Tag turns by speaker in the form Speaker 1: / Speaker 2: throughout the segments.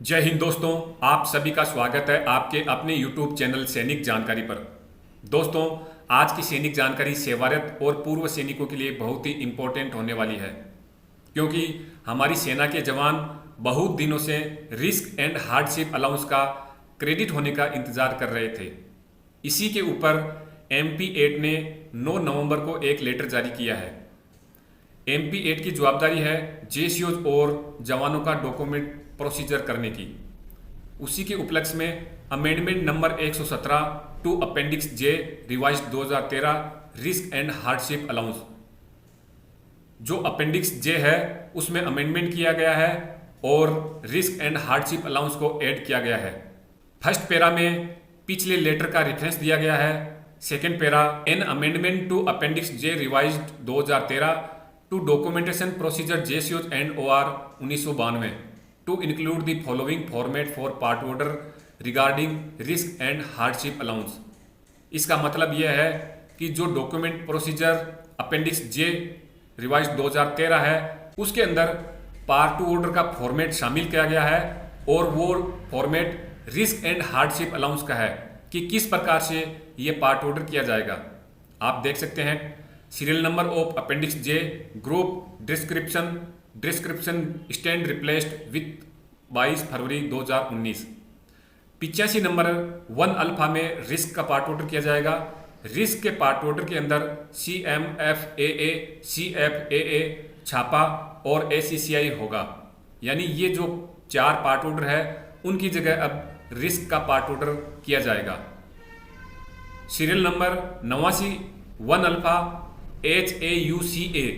Speaker 1: जय हिंद दोस्तों, आप सभी का स्वागत है आपके अपने YouTube चैनल सैनिक जानकारी पर। दोस्तों, आज की सैनिक जानकारी सेवारत और पूर्व सैनिकों के लिए बहुत ही इम्पोर्टेंट होने वाली है, क्योंकि हमारी सेना के जवान बहुत दिनों से रिस्क एंड हार्डशिप अलाउंस का क्रेडिट होने का इंतजार कर रहे थे। इसी के ऊपर MP8 ने 9 नवंबर को एक लेटर जारी किया है। MP8 की जवाबदारी है JCOs और जवानों का डॉक्यूमेंट प्रोसीजर करने की। उसी के उपलक्ष्य में amendment number 117 to appendix J revised 2013 risk and hardship allowance, जो अपेंडिक्स जे है उसमें अमेंडमेंट किया गया है और रिस्क एंड हार्डशिप अलाउंस को ऐड किया गया है। फर्स्ट पैरा में पिछले लेटर का रेफरेंस दिया गया है। Second para, an amendment to appendix J revised 2013 to documentation procedure JCOs and OR 1992 to include the following format for part order regarding risk and hardship allowance। इसका मतलब यह है कि जो डॉक्यूमेंट प्रोसीजर अपेंडिक्स जे revise 2013 है उसके अंदर part two order का फॉर्मेट शामिल किया गया है और वो format risk and hardship allowance का है कि किस प्रकार से ये पार्ट ऑर्डर किया जाएगा। आप देख सकते हैं serial number of appendix J, group, description stand replaced with 22 February 2019। 85 number 1 alpha में रिस्क का पार्ट ऑर्डर किया जाएगा। रिस्क के पार्ट ऑर्डर के अंदर CMFAA, CFAA, छापा और ACCI होगा, यानी ये जो 4 पार्ट ऑर्डर है उनकी जगह अब रिस्क का पार्ट ऑर्डर किया जाएगा। सीरियल नंबर 89 1 अल्फा HAUCA,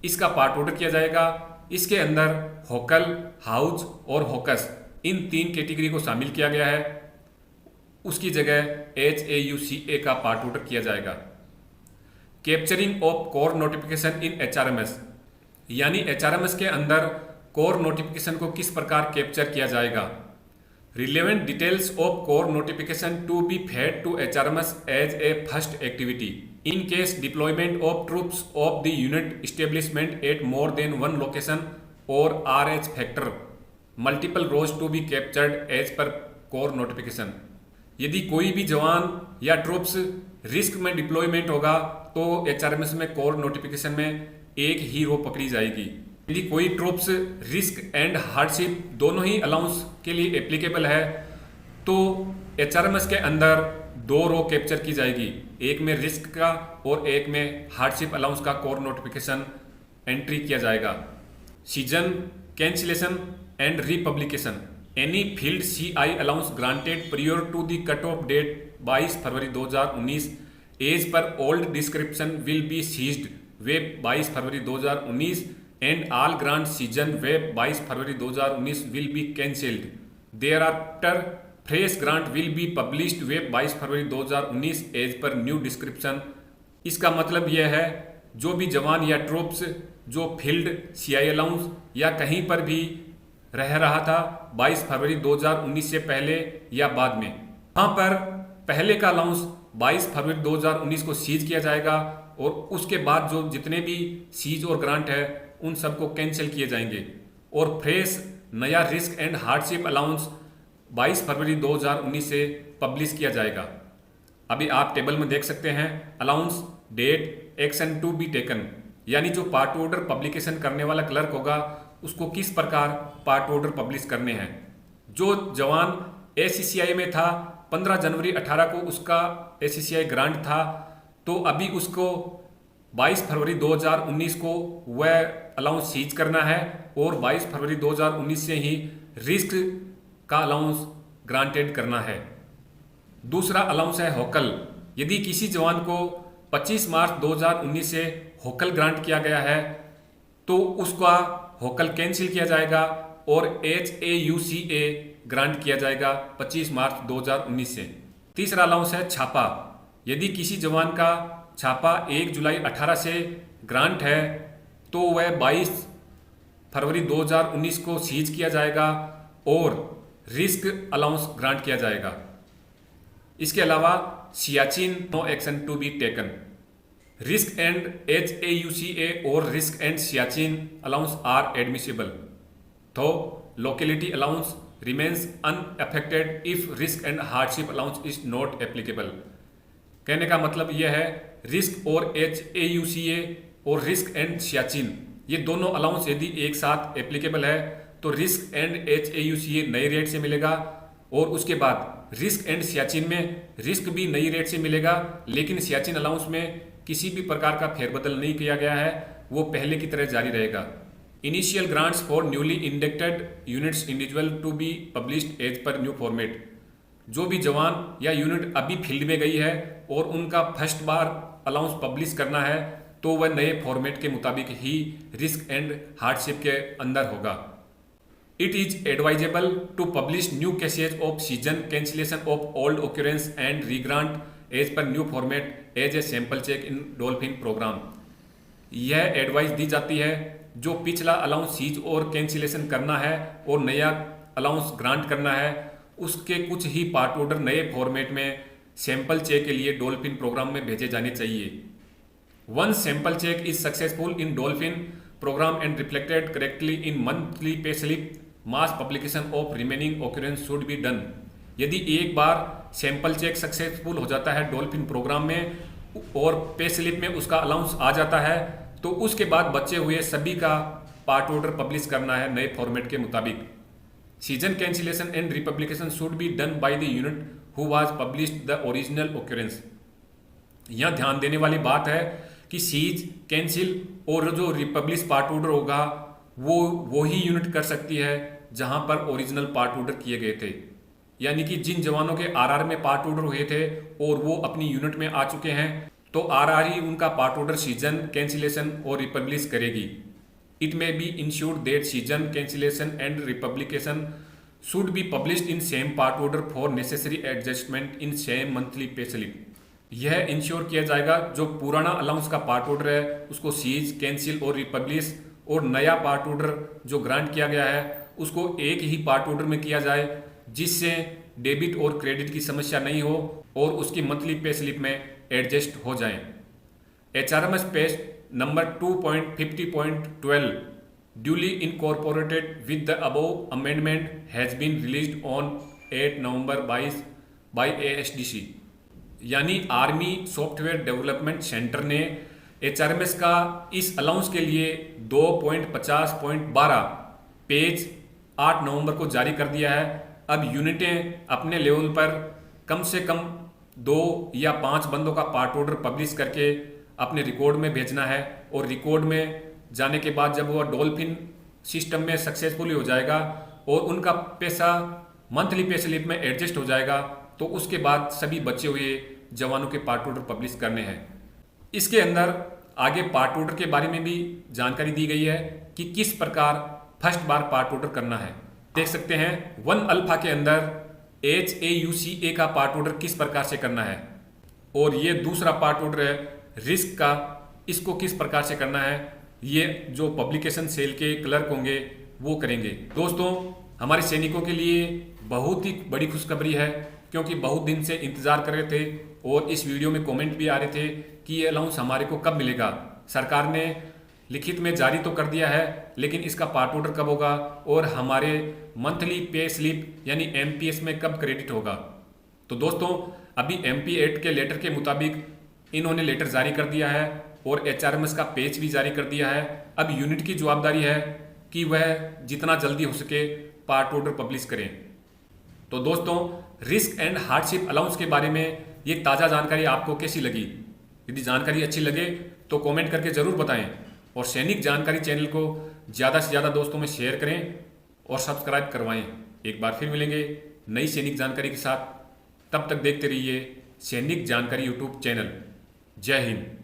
Speaker 1: इसका पार्ट ऑर्डर किया जाएगा। इसके अंदर होकल, हाउस और होकस इन 3 कैटेगरी को शामिल किया गया है, उसकी जगह HAUCA का पार्ट ऑर्डर किया जाएगा। Capturing of core notification in HRMS, यानी HRMS के अंदर कोर नोटिफिकेशन को किस प्रकार कैप्चर किया जाएगा। Relevant details of core notification to be fed to HRMS as a first activity in case deployment of troops of the unit establishment at more than one location or RH factor multiple rows to be captured as per core notification। यदि कोई भी जवान या troops risk में deployment होगा तो HRMS में core notification में एक ही रो पकड़ी जाएगी। यदि कोई ट्रूप्स रिस्क एंड हार्डशिप दोनों ही अलाउंस के लिए एप्लीकेबल है तो HRMS के अंदर 2 रो कैप्चर की जाएगी, एक में रिस्क का और एक में हार्डशिप अलाउंस का कोर नोटिफिकेशन एंट्री किया जाएगा। Cessation cancellation and republication, any field CI allowance granted prior to the cut off date 22 February 2019 as per old description will be ceased वेब 22 February 2019 and all grant cessation वेब 22 February 2019 will be cancelled. Thereafter fresh grant will be published वेब 22 February 2019 as per new description. इसका मतलब यह है जो भी जवान या ट्रूप्स जो फील्ड CI अलाउंस या कहीं पर भी रह रहा था 22 फरवरी 2019 से पहले या बाद में, वहाँ पर पहले का अलाउंस 22 फरवरी 2019 को सीज किया जाएगा और उसके बाद जो जितने भी सीज और ग्रांट है उन सबको कैंसिल किए जाएंगे और फ्रेश नया risk and hardship allowance 22 February 2019 से पब्लिश किया जाएगा। अभी आप टेबल में देख सकते हैं allowance, date, action to be taken, यानी जो पार्ट ऑर्डर पब्लिकेशन करने वाला क्लर्क होगा उसको किस प्रकार पार्ट ऑर्डर पब्लिश करने हैं। जो जवान ACCI में था 15 जनवरी 18 को उसका ACCI ग्रांट था, तो अभी उसको 22 फरवरी 2019 को वह अलाउंस सीज करना है और 22 फरवरी 2019 से ही रिस्क का अलाउंस ग्रांटेड करना है। दूसरा अलाउंस है होकल। यदि किसी जवान को 25 मार्च 2019 से होकल ग्रांट किया गया है तो उसका होकल कैंसिल किया जाएगा और HAUCA ग्रांट किया जाएगा 25 मार्च 2019 से। तीसरा अलाउंस है छापा। यदि किसी जवान का छापा 1 जुलाई 18 से ग्रांट है तो वह 22 फरवरी 2019 को सीज किया जाएगा और रिस्क अलाउंस ग्रांट किया जाएगा। इसके अलावा Siachen, no action to be taken. Risk and HAUCA और risk and Siachen allowance are admissible. तो locality allowance remains unaffected if risk and hardship allowance is not applicable। कहने का मतलब यह है रिस्क और HAUCA और रिस्क एंड सियाचिन ये दोनों अलाउंस यदि एक साथ एप्लीकेबल है तो रिस्क एंड HAUCA नए रेट से मिलेगा और उसके बाद रिस्क एंड सियाचिन में रिस्क भी नई रेट से मिलेगा, लेकिन सियाचिन अलाउंस में किसी भी प्रकार का फेरबदल नहीं किया गया है, वो पहले की तरह जारी रहेगा। Initial grants for newly inducted units individual to be published as per new format. जो भी जवान या यूनिट अभी फील्ड में गई है और उनका फर्स्ट बार अलाउंस पब्लिश करना है तो वह नए फॉर्मेट के मुताबिक ही रिस्क एंड हार्डशिप के अंदर होगा। It is advisable to publish new cases of season cancellation of old occurrence and regrant as per new format as a sample check in Dolphin program. यह एडवाइस दी जाती है जो पिछला अलाउंस सीज और कैंसिलेशन करना है और नया अलाउंस ग्रांट करना है, उसके कुछ ही पार्ट ऑर्डर नए फॉर्मेट में सैंपल चेक के लिए डॉल्फिन प्रोग्राम में भेजे जाने चाहिए। One sample check is successful in Dolphin program and reflected correctly in monthly pay slip mass publication of remaining occurrence should be done. यदि एक बार सैंपल चेक सक्सेसफुल हो जाता है डॉल्फिन प्रोग्राम में और पे स्लिप में उसका अलाउंस आ जाता है तो उसके बाद बचे हुए सभी का पार्ट ऑर्डर पब्लिश करना है नए फॉर्मेट के मुताबिक। Season cancellation and republication should be done by the unit who was published the original occurrence. यह ध्यान देने वाली बात है कि सीज कैंसिल और जो रिपब्लिश पार्ट ऑर्डर होगा वो ही यूनिट कर सकती है जहां पर ओरिजिनल पार्ट ऑर्डर किए गए थे। यानी कि जिन जवानों के आरआर में पार्ट ऑर्डर हुए थे और वो अपनी यूनिट में आ चुके हैं तो आरआर ही उनका पार्ट ऑर्डर सीजन कैंसिलेशन और रिपब्लिश करेगी। It may be insured that season cancellation and republication should be published in same part order for necessary adjustment in same monthly pay slip. यह ensure किया जाएगा जो पुराना allowance का part order है उसको सीज कैंसिल और रिपब्लिश और नया पार्ट ऑर्डर जो ग्रांट किया गया है उसको एक ही पार्ट ऑर्डर में किया जाए, जिससे डेबिट और क्रेडिट की समस्या नहीं हो और उसकी मंथली पे स्लिप में एडजस्ट हो जाएं। HRMS page number 2.50.12 duly incorporated with the above amendment has been released on 8 November 22 by ASDC। यानी आर्मी सॉफ्टवेयर डेवलपमेंट सेंटर ने HRMS का इस अलाउंस के लिए 2.50.12 पेज 8 नवंबर को जारी कर दिया है। अब यूनिटें अपने लेवल पर कम से कम 2 या 5 बंदों का पार्ट ऑर्डर पब्लिश करके अपने रिकॉर्ड में भेजना है और रिकॉर्ड में जाने के बाद जब वह डॉल्फिन सिस्टम में सक्सेसफुली हो जाएगा और उनका पैसा मंथली पे स्लिप में एडजस्ट हो जाएगा तो उसके बाद सभी बचे हुए जवानों के पार्ट ऑर्डर पब्लिश करने हैं। इसके अंदर आगे पार्ट ऑर्डर के बारे में भी जानकारी दी गई है कि किस प्रकार फर्स्ट बार पार्ट ऑर्डर करना है। देख सकते हैं 1 अल्फा के अंदर HAUCA का पार्ट ऑर्डर किस प्रकार से करना है और ये दूसरा पार्ट ऑर्डर है रिस्क का, इसको किस प्रकार से करना है ये जो पब्लिकेशन सेल के क्लर्क होंगे वो करेंगे। दोस्तों हमारे सैनिकों के लिए बहुत ही बड़ी खुशखबरी है क्योंकि बहुत दिन से इंतजार कर रहे थे और इस वीडियो में कमेंट भी आ रहे थे कि ये अलाउंस हमारे को कब मिलेगा। सरकार ने लिखित में जारी तो कर दिया है लेकिन इसका पार्ट ऑर्डर कब होगा और हमारे मंथली पे स्लिप यानी MPS में कब क्रेडिट होगा। तो दोस्तों अभी MP एक्ट के लेटर के मुताबिक इन्होंने लेटर जारी कर दिया है और HRMS का पेज भी जारी कर दिया है। अब यूनिट की जवाबदारी है कि वह जितना जल्दी हो सके पार्ट ऑर्डर पब्लिश करें। तो दोस्तों रिस्क एंड हार्डशिप अलाउंस के बारे में ये ताज़ा जानकारी आपको कैसी लगी? यदि जानकारी अच्छी लगे तो कमेंट करके ज़रूर बताएं और सैनिक जानकारी चैनल को ज़्यादा से ज़्यादा दोस्तों में शेयर करें और सब्सक्राइब करवाएं। एक बार फिर मिलेंगे नई सैनिक जानकारी के साथ, तब तक देखते रहिए सैनिक जानकारी यूट्यूब चैनल। जय हिंद।